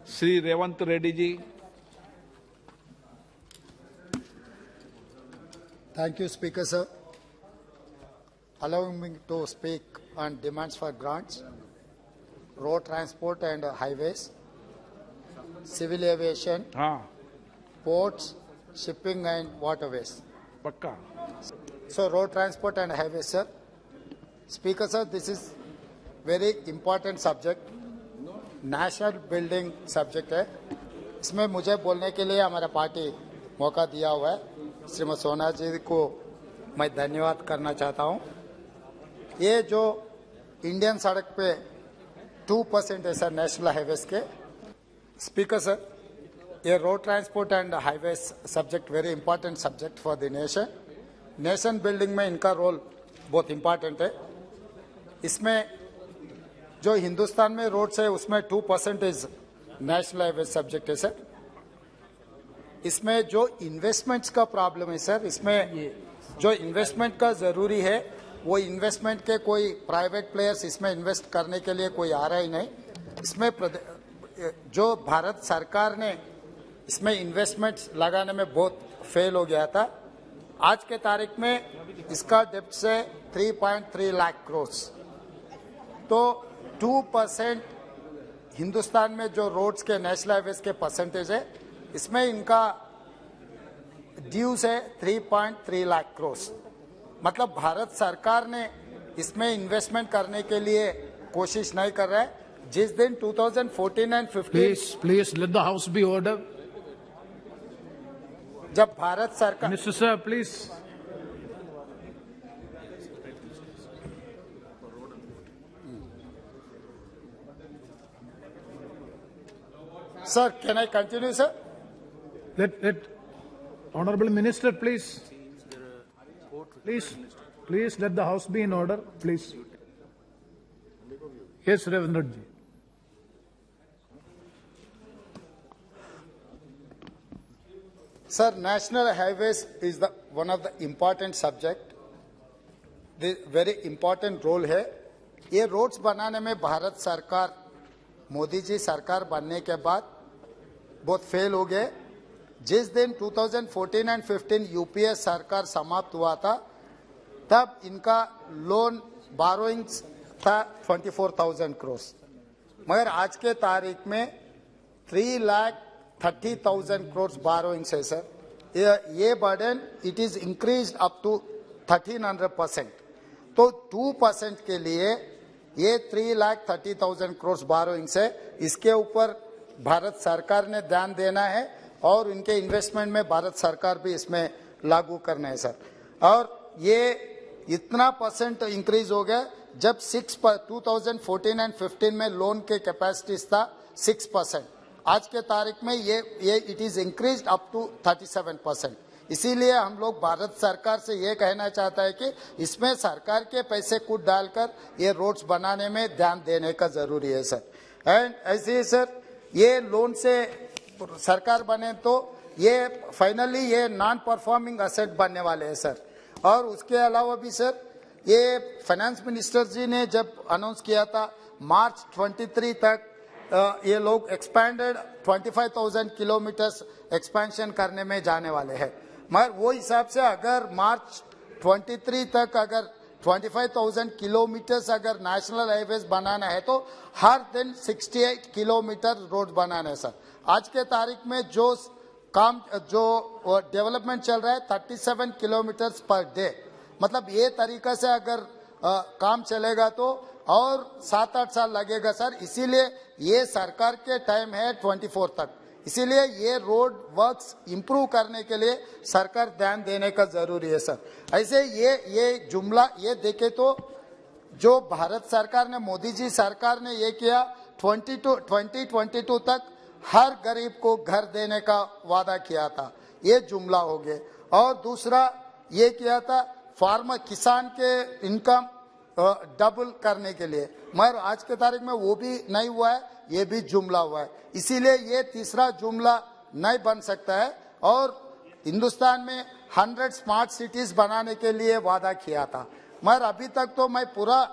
Shri Revanth Reddy ji. Thank you, Speaker, sir. Allowing me to speak on demands for grants, road transport and highways, civil aviation, हाँ ports, shipping and waterways. पक्का। So, road transport and highways, sir. Speaker, sir, this is very important subject. National building subject है। इसमें मुझे बोलने के लिए हमारा party मौका दिया हुआ है। श्रीमती सोना जी को मैं धन्यवाद करना चाहता हूं। ये जो इंडियन सड़क पे 2% है सर नेशनल हाईवेज के। स्पीकर सर, ये road transport and highways subject very important subject for the nation building में इनका रोल बहुत इंपॉर्टेंट है। इसमें जो हिंदुस्तान में रोड्स है उसमें 2% नेशनल हाईवे सब्जेक्ट है सर। इसमें जो इन्वेस्टमेंट्स का प्रॉब्लम है सर, इसमें जो इन्वेस्टमेंट का जरूरी है वो इन्वेस्टमेंट के कोई प्राइवेट प्लेयर्स इसमें इन्वेस्ट करने के लिए कोई आ रहा ही नहीं। इसमें जो भारत सरकार ने इसमें इन्वेस्टमेंट्स लगाने में बहुत फेल हो गया था। आज के तारीख में इसका डेप्थ से 3.3 लाख करोड़, तो 2% हिंदुस्तान में जो रोड्स के नेशनल हाईवेज के परसेंटेज है, इसमें इनका ड्यूज है 3.3 लाख करोड़। मतलब भारत सरकार ने इसमें इन्वेस्टमेंट करने के लिए कोशिश नहीं कर रहा है। जिस दिन 2014 and 15 please let the house be order. जब भारत सरकार mister sir please. Sir, can I continue, sir? Let Honorable Minister, please let the House be in order, please. Yes, Ravindra ji. Sir, national highways is one of the important subject. The very important role है। ये roads बनाने में भारत सरकार, मोदी जी सरकार बनने के बाद बहुत फेल हो गए। जिस दिन 2014 एंड 15 यूपीए सरकार समाप्त हुआ था, तब इनका लोन बारोइंग्स था 24,000 करोड़, मगर आज के तारीख में 3,30,000 करोड़ बारोइंग्स है सर। ये burden it is increase up to 1300%। तो 2% के लिए ये 3,30,000 करोड़ बारोइंग्स है। इसके ऊपर भारत सरकार ने ध्यान देना है और इनके इन्वेस्टमेंट में भारत सरकार भी इसमें लागू करना है सर। और ये इतना परसेंट इंक्रीज हो गया, जब 2014 एंड 15 में लोन के कैपेसिटीज था 6%, आज के तारीख में ये it is increase up to 37%। इसीलिए हम लोग भारत सरकार से ये कहना चाहता है कि इसमें सरकार के पैसे कूद डालकर ये रोड्स बनाने में ध्यान देने का जरूरी है सर। एंड ऐसे ही सर, ये लोन से सरकार बने तो ये फाइनली ये नॉन परफॉर्मिंग असेट बनने वाले हैं सर। और उसके अलावा भी सर, ये फाइनेंस मिनिस्टर जी ने जब अनाउंस किया था मार्च 23 तक ये लोग एक्सपैंडेड 25,000 किलोमीटर्स एक्सपेंशन करने में जाने वाले हैं। मगर वो हिसाब से अगर मार्च 23 तक अगर 25,000 किलोमीटर्स अगर नेशनल हाईवेज बनाना है तो हर दिन 68 किलोमीटर रोड बनाना है सर। आज के तारीख में जो डेवलपमेंट चल रहा है 37 किलोमीटर्स पर डे। मतलब ये तरीका से अगर काम चलेगा तो और 7-8 साल लगेगा सर। इसीलिए ये सरकार के टाइम है 24 तक। इसीलिए ये रोड वर्क्स इंप्रूव करने के लिए सरकार ध्यान देने का जरूरी है सर। ऐसे ये जुमला ये देखे तो जो भारत सरकार ने, मोदी जी सरकार ने ये किया 2022 तक हर गरीब को घर देने का वादा किया था, ये जुमला हो गए। और दूसरा ये किया था फार्मर किसान के इनकम डबल करने के लिए, मगर आज के तारीख में वो भी नहीं हुआ है, ये भी जुमला हुआ है। इसीलिए ये तीसरा जुमला नहीं बन सकता है। और हिंदुस्तान में 100 स्मार्ट सिटीज बनाने के लिए वादा किया था, मगर अभी तक तो मैं पूरा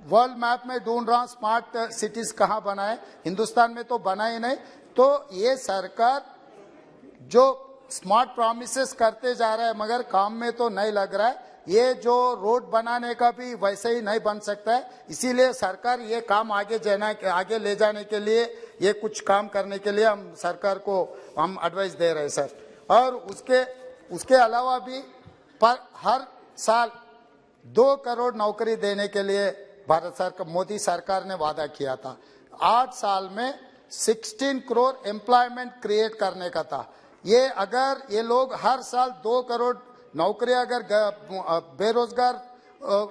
वर्ल्ड मैप में ढूंढ रहा हूं स्मार्ट सिटीज कहां बना है, हिंदुस्तान में तो बना ही नहीं। तो ये सरकार जो स्मार्ट प्रॉमिसेस करते जा रहा है मगर काम में तो नहीं लग रहा है। ये जो रोड बनाने का भी वैसे ही नहीं बन सकता है, इसीलिए सरकार ये काम आगे ले जाने के लिए, ये कुछ काम करने के लिए हम सरकार को हम एडवाइस दे रहे हैं सर। और उसके अलावा भी पर हर साल 2 करोड़ नौकरी देने के लिए भारत सरकार, मोदी सरकार ने वादा किया था। 8 साल में 16 करोड़ एम्प्लॉयमेंट क्रिएट करने का था। ये अगर ये लोग हर साल 2 करोड़ नौकरी अगर बेरोजगार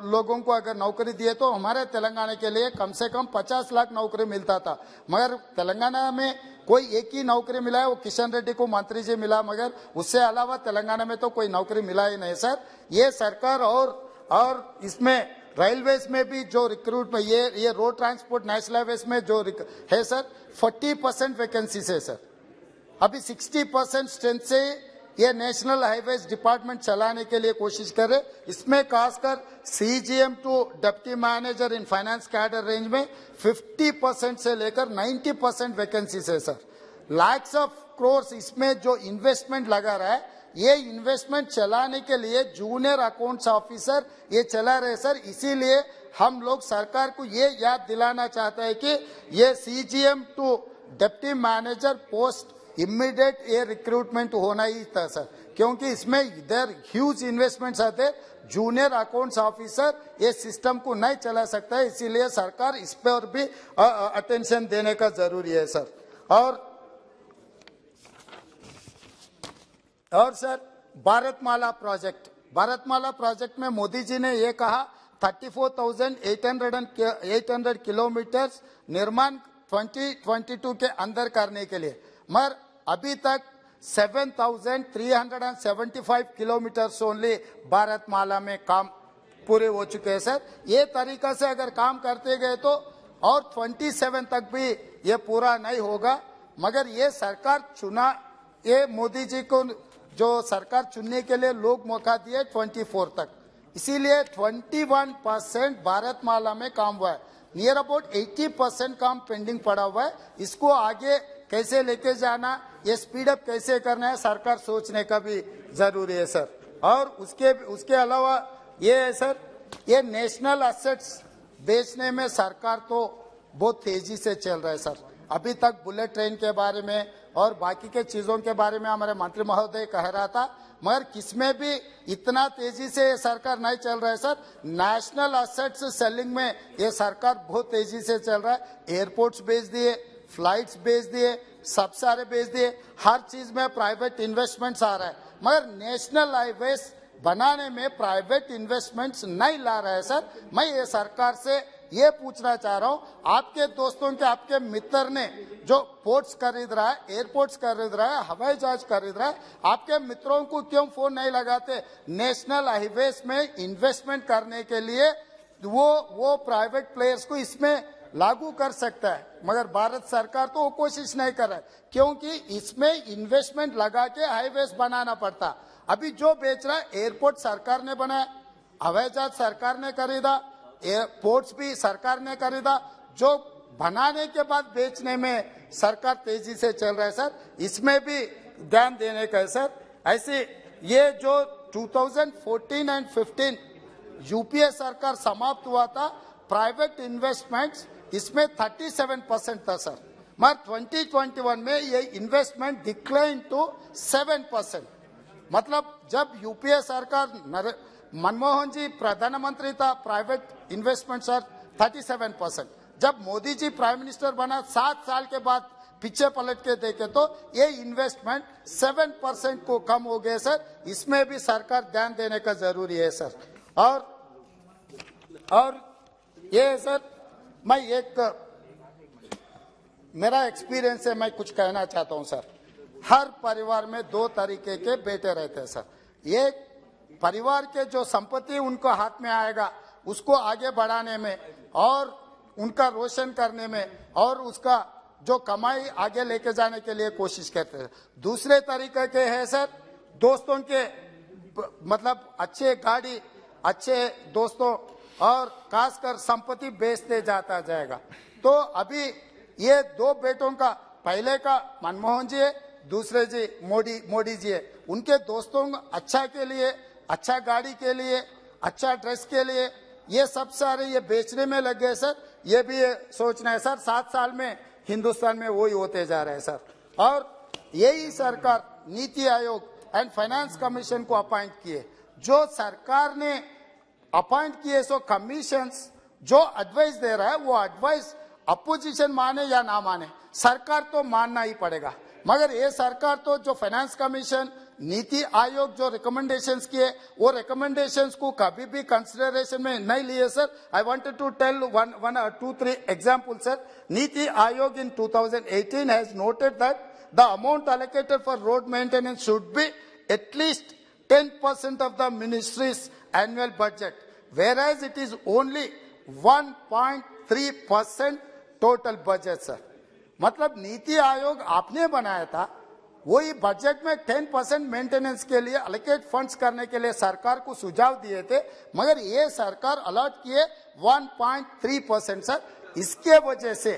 लोगों को अगर नौकरी दिए तो हमारे तेलंगाना के लिए कम से कम 50 लाख नौकरी मिलता था। मगर तेलंगाना में कोई एक ही नौकरी मिला है, वो किशन रेड्डी को मंत्री जी मिला, मगर उससे अलावा तेलंगाना में तो कोई नौकरी मिला ही नहीं सर। ये सरकार और इसमें रेलवेज में भी जो रिक्रूटमेंट, ये रोड ट्रांसपोर्ट नेशनल हाईवेज में जो है सर 40% वैकेंसीज है सर। अभी 60% स्ट्रेंथ से ये नेशनल हाईवेज डिपार्टमेंट चलाने के लिए कोशिश कर रहे। इसमें खासकर CGM to deputy manager in finance cadre range में 50% से लेकर 90% वैकेंसीज है सर। लैक्स ऑफ क्रोर्स इसमें जो इन्वेस्टमेंट लगा रहा है, ये इन्वेस्टमेंट चलाने के लिए जूनियर अकाउंट्स ऑफिसर ये चला रहे सर। इसीलिए हम लोग सरकार को ये याद दिलाना चाहते हैं कि ये CGM to deputy manager post immediate ये रिक्रूटमेंट होना ही था सर, क्योंकि इसमें इधर ह्यूज इन्वेस्टमेंट्स आते। जूनियर अकाउंट्स ऑफिसर ये सिस्टम को नहीं चला सकता है, इसीलिए सरकार इस पर भी अटेंशन देने का जरूरी है सर। और सर भारतमाला प्रोजेक्ट में मोदी जी ने ये कहा 34,800 किलोमीटर निर्माण 2022 के अंदर करने के लिए, मगर अभी तक 7,375 किलोमीटर ओनली भारतमाला में काम पूरे हो चुके हैं सर। ये तरीका से अगर काम करते गए तो और 27 तक भी ये पूरा नहीं होगा। मगर ये सरकार चुना, ये मोदी जी को जो सरकार चुनने के लिए लोग मौका दिए 24 तक, इसीलिए 21% भारतमाला में काम हुआ है। नियर अबाउट 80% काम पेंडिंग पड़ा हुआ है। इसको आगे कैसे लेके जाना, ये स्पीड अप कैसे करना है, सरकार सोचने का भी जरूरी है सर। और उसके अलावा ये है सर, ये नेशनल एसेट्स बेचने में सरकार तो बहुत तेजी से चल रहा है सर। अभी तक बुलेट ट्रेन के बारे में और बाकी के चीजों के बारे में हमारे मंत्री महोदय कह रहा था, मगर किसमें भी इतना तेजी से सरकार नहीं चल रहा है सर। नेशनल एसेट्स सेलिंग में ये सरकार बहुत तेजी से चल रहा है। एयरपोर्ट्स बेच दिए, फ्लाइट्स बेच दिए, सब सारे बेच दिए, हर चीज में प्राइवेट इन्वेस्टमेंट्स आ रहा है, मगर नेशनल हाईवेज बनाने में प्राइवेट इन्वेस्टमेंट्स नहीं ला रहा है सर। मैं ये सरकार से ये पूछना चाह रहा हूँ, आपके दोस्तों के, आपके मित्र ने जो पोर्ट्स खरीद रहा है, एयरपोर्ट्स खरीद रहा है, हवाई जहाज खरीद रहा है, आपके मित्रों को क्यों फोन नहीं लगाते नेशनल हाईवेज में इन्वेस्टमेंट करने के लिए? वो प्राइवेट प्लेयर्स को इसमें लागू कर सकता है, मगर भारत सरकार तो वो कोशिश नहीं कर रहा है, क्योंकि इसमें इन्वेस्टमेंट लगा के हाईवेज बनाना पड़ता। अभी जो बेच रहा है, एयरपोर्ट सरकार ने बनाया, हवाई जहाज सरकार ने खरीदा, एयरपोर्ट्स भी सरकार ने खरीदा, जो बनाने के बाद बेचने में सरकार तेजी से चल रहा है सर। इसमें भी ध्यान देने का है सर। ऐसे ये जो 2014 एंड 15 यूपीए सरकार समाप्त हुआ था, प्राइवेट इन्वेस्टमेंट्स इसमें 37% था सर, मगर 2021 में ये इन्वेस्टमेंट डिक्लाइन टू 7%। मतलब जब यूपीए सरकार मनमोहन जी प्रधानमंत्री था, प्राइवेट इन्वेस्टमेंट सर 37%। जब मोदी जी प्राइम मिनिस्टर बना 7 साल के बाद पीछे पलट के देखे तो ये इन्वेस्टमेंट 7% को कम हो गए सर। इसमें भी सरकार ध्यान देने का जरूरी है सर। और ये सर, मैं मेरा एक्सपीरियंस है, मैं कुछ कहना चाहता हूं सर। हर परिवार में 2 तरीके के बेटे रहते हैं सर। एक परिवार के जो संपत्ति उनको हाथ में आएगा उसको आगे बढ़ाने में और उनका रोशन करने में और उसका जो कमाई आगे लेके जाने के लिए कोशिश करते हैं। दूसरे तरीके के है सर, दोस्तों के मतलब अच्छे गाड़ी, अच्छे दोस्तों और खासकर संपत्ति बेचते जाता जाएगा। तो अभी ये दो बेटों का, पहले का मनमोहन जी है, दूसरे जी मोदी जी है, उनके दोस्तों अच्छा के लिए, अच्छा गाड़ी के लिए, अच्छा ड्रेस के लिए ये सब सारे ये बेचने में लग गए सर। ये भी सोचना है सर, 7 साल में हिंदुस्तान में वही होते जा रहे हैं सर। और यही सरकार NITI Aayog and finance commission को अपॉइंट किए। जो सरकार ने अपॉइंट किए सो कमीशंस जो एडवाइस दे रहा है, वो एडवाइस अपोजिशन माने या ना माने, सरकार तो मानना ही पड़ेगा। मगर ये सरकार तो जो फाइनेंस कमीशन, नीति आयोग जो रिकमेंडेशंस किए, वो रिकमेंडेशंस को कभी भी कंसिडरेशन में नहीं लिए sir. I wanted to tell one or 2-3 examples sir. NITI Aayog in 2018 has noted that the amount allocated for road maintenance should be at least 10% of the ministry's annual budget, whereas it is only 1.3% total budget sir. मतलब नीति आयोग आपने बनाया था, वही budget में 10% maintenance के लिए allocate funds करने के लिए सरकार को सुझाव दिए थे, मगर ये सरकार अलॉट किए 1.3% सर। इसके वजह से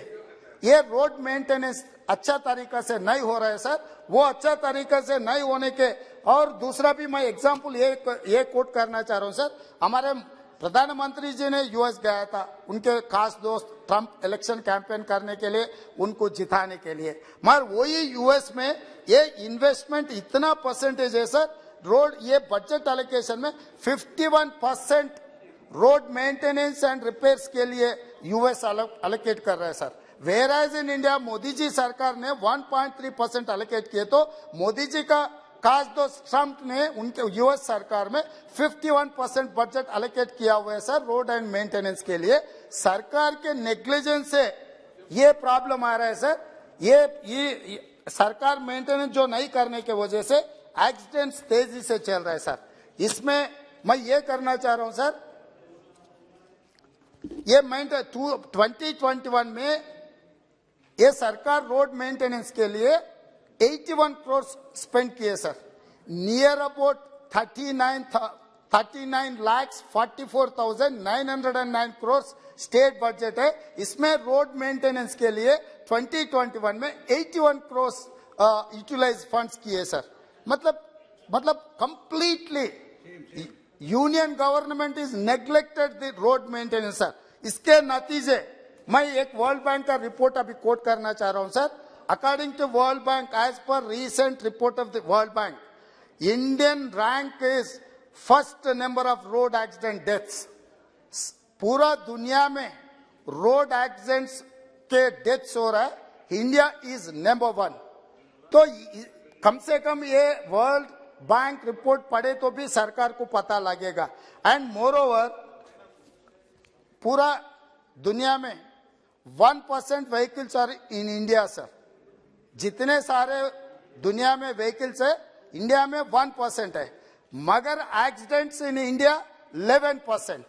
ये रोड मेंटेनेंस अच्छा तरीका से नहीं हो रहा है सर। वो अच्छा तरीका से नहीं होने के, और दूसरा भी मैं एग्जांपल ये कोट करना चाह रहा हूं सर। हमारे प्रधानमंत्री जी ने यूएस गया था, उनके खास दोस्त ट्रंप इलेक्शन कैंपेन करने के लिए, उनको जिताने के लिए, मगर वही यूएस में ये इन्वेस्टमेंट इतना परसेंटेज है सर, रोड ये बजट एलोकेशन में 51% रोड मेंटेनेंस एंड रिपेयर्स के लिए यूएस एलोकेट कर रहा है sir. Whereas in India Modi ji सरकार ने 1.3% एलोकेट किए, तो मोदी जी का खास दोस्त ट्रंप ने उनके यूएस सरकार में 51% बजट एलोकेट किया हुआ है सर रोड एंड मेंटेनेंस के लिए। सरकार के नेग्लिजेंस से ये प्रॉब्लम आ रहा है सर। ये सरकार मेंटेनेंस जो नहीं करने के वजह से एक्सीडेंट्स तेजी से चल रहा है सर। इसमें मैं ये करना चाह रहा हूं सर, ये 2021 में ये सरकार रोड मेंटेनेंस के लिए 81 करोड़ स्पेंड किए sir. Near about 39,44,909 crore state budget है। इसमें रोड मेंटेनेंस के लिए 2021 में 81 करोड़ यूटिलाइज फंड्स किए सर। मतलब completely union government is neglected the road maintenance sir. इसके नतीजे मैं एक वर्ल्ड बैंक का रिपोर्ट अभी कोट करना चाह रहा हूं sir. According to World Bank, as per recent report of the World Bank, Indian rank is first number of road accident deaths. पूरा दुनिया में रोड एक्सीडेंट्स के डेथ्स हो रहा है, इंडिया इज नंबर 1। तो कम से कम ये वर्ल्ड बैंक रिपोर्ट पढ़े तो भी सरकार को पता लगेगा। एंड मोर ओवर पूरा दुनिया में 1% vehicles are in India sir. जितने सारे दुनिया में व्हीकल्स है, इंडिया में 1% है, मगर एक्सीडेंट्स इन इंडिया 11%।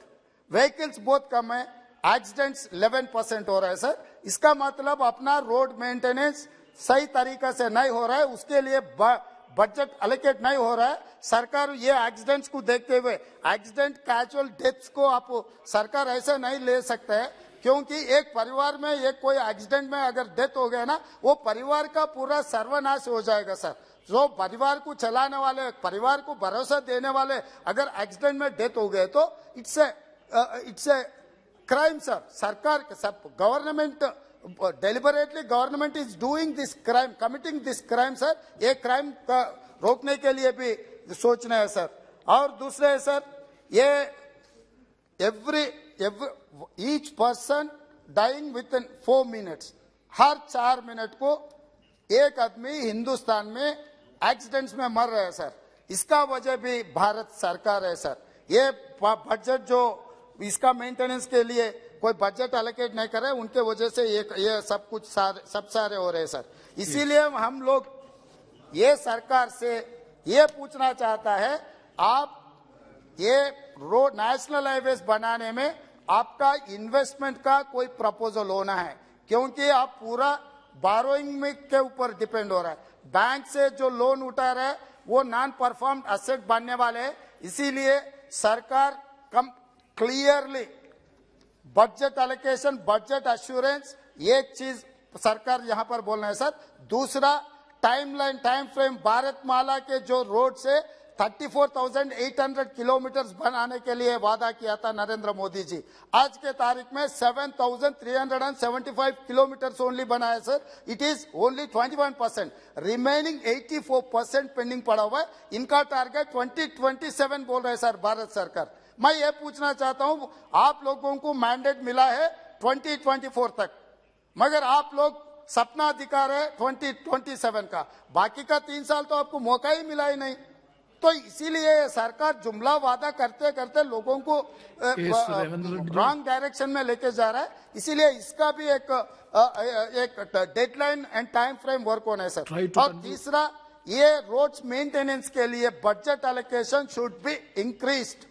व्हीकल्स बहुत कम है, एक्सीडेंट्स 11% हो रहा है सर। इसका मतलब अपना रोड मेंटेनेंस सही तरीका से नहीं हो रहा है, उसके लिए बजट एलोकेट नहीं हो रहा है। सरकार ये एक्सीडेंट्स को देखते हुए एक्सीडेंट कैजुअल डेथ्स को आप सरकार ऐसा नहीं ले सकता है, क्योंकि एक परिवार में एक कोई एक्सीडेंट में अगर डेथ हो गया ना, वो परिवार का पूरा सर्वनाश हो जाएगा सर। जो परिवार को चलाने वाले, परिवार को भरोसा देने वाले अगर एक्सीडेंट में डेथ हो गए तो इट्स ए क्राइम सर। सरकार government deliberately government is doing this crime, committing this crime sir. ये क्राइम का रोकने के लिए भी सोचना है सर। और दूसरे है सर, ये each person dying within 4 minutes, हर 4 मिनट को एक आदमी हिंदुस्तान में एक्सीडेंट्स में मर रहे हैं सर। इसका वजह भी भारत सरकार है सर। ये बजट जो इसका मेंटेनेंस के लिए कोई बजट एलोकेट नहीं कर रहे, उनके वजह से ये सब कुछ सब सारे हो रहे हैं सर। इसीलिए हम लोग ये सरकार से ये पूछना चाहता है, आप ये रोड नेशनल हाईवेज बनाने में आपका इन्वेस्टमेंट का कोई प्रपोजल होना है, क्योंकि आप पूरा बारोइंग में के ऊपर डिपेंड हो रहा है। बैंक से जो लोन उठा रहा है वो नॉन परफॉर्म एसेट बनने वाले हैं। इसीलिए सरकार clearly budget allocation, budget assurance, एक चीज सरकार यहां पर बोल रहे हैं सर। दूसरा टाइमलाइन, टाइम फ्रेम, भारतमाला के जो रोड से 34,800 किलोमीटर बनाने के लिए वादा किया था नरेंद्र मोदी जी, आज के तारीख में 7,375 किलोमीटर ओनली बना है sir. It is only 21%, remaining 84% pending पड़ा हुआ है। इनका टारगेट 2027 बोल रहे हैं सर भारत सरकार। मैं ये पूछना चाहता हूं, आप लोगों को मैंडेट मिला है 2024 तक, मगर आप लोग सपना दिखा रहे 2027 का, बाकी का 3 साल तो आपको मौका ही मिला ही नहीं। तो इसीलिए सरकार जुमला वादा करते करते लोगों को रॉन्ग डायरेक्शन में लेके जा रहा है। इसीलिए इसका भी एक deadline and time frame work होना है सर। और तीसरा, ये रोड्स मेंटेनेंस के लिए budget allocation should be increased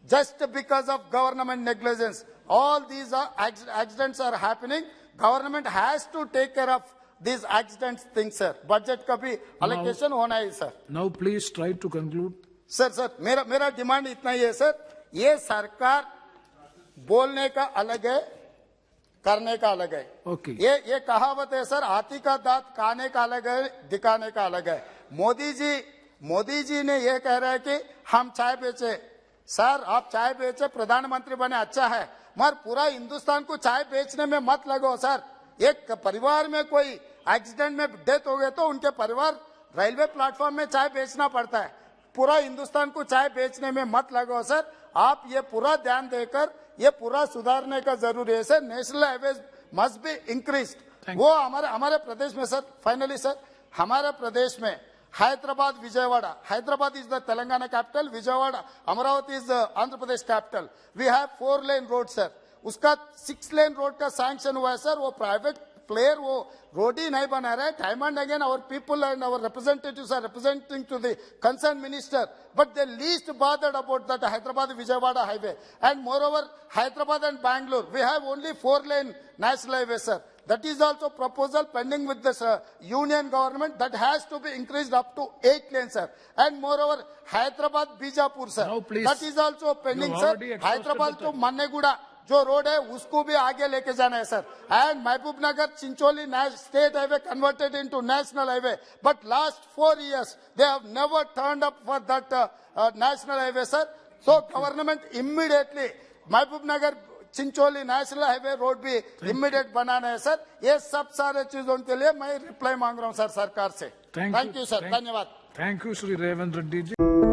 just because of government negligence. All these accidents are happening. Government has to take care of these accidents things, sir. Budget का भी allocation होना है sir. Now please try to conclude. Sir मेरा demand इतना ही है sir, ये सरकार बोलने का अलग है, करने का अलग है। Okay. ये कहावत है सर, हाथी का दांत खाने का अलग है, दिखाने का अलग है। मोदी जी ने ये कह रहा है कि हम चाय बेचे। सर आप चाय बेचे, प्रधानमंत्री बने, अच्छा है, मगर पूरा हिंदुस्तान को चाय बेचने में मत लगो सर। एक परिवार में कोई एक्सीडेंट में डेथ हो गए तो उनके परिवार रेलवे प्लेटफॉर्म में चाय बेचना पड़ता है। पूरा हिंदुस्तान को चाय बेचने में मत लगो सर। आप ये पूरा ध्यान देकर ये पूरा सुधारने का जरूरी है sir. National highways must be increased. वो हमारे प्रदेश में सर, फाइनली सर, हमारे प्रदेश में Hyderabad, Vijayawada. Hyderabad is the Telangana capital. Vijayawada, Amravati is the Andhra Pradesh capital. We have 4-lane road, sir. उसका 6-lane road का sanction हुआ है sir. वो private player वो road ही नहीं बना रहा है। Time and again our people and our representatives are representing to the concerned minister, but they least bothered about that Hyderabad-Vijayawada highway. And moreover, Hyderabad and Bangalore, we have only 4-lane national highway, sir. That is also proposal pending with the union government, that has to be increased up to 8 lanes, sir. And moreover, Hyderabad-Bijapur, sir. Now, please. That is also pending, You sir. already exhausted Hyderabad the to time. Manneguda जो road है उसको भी आगे लेके जाना है sir. And Mahbubnagar Chincholi state highway converted into national highway, but last 4 years they have never turned up for that national highway, sir. So government immediately Mehboob Nagar Chincholi national highway road भी immediate बनाना है sir. ये सब सारे चीजों के लिए मैं reply मांग रहा हूं सर सरकार से। थैंक यू सर, धन्यवाद। Thank you, Shri Revanth Reddy ji.